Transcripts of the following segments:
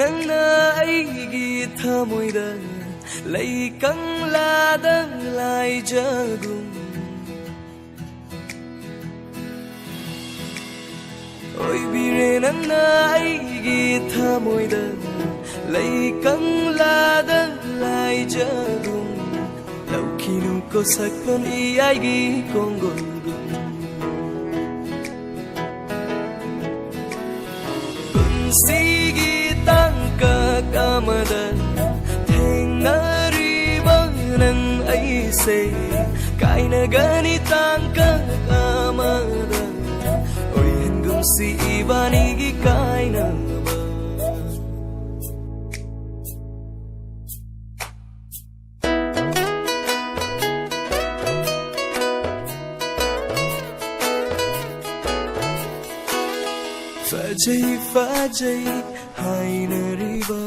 nangna aigi thamoida leikang ladang lai jagum oi bire nangna aigi thamoida leikang ladang lai jagum laukinu ko sakpan I aigi kongol Sigi tangka kamada Tengariba nang aise Kaina gani tangka kamada Oi hengum si ibanigi kaina ba Fajay hainariba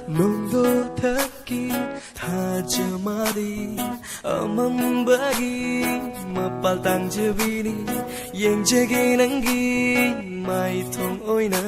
Nondo taki thajamari Amambagi mapaltang jabini Yang jagi nangi mai thong oina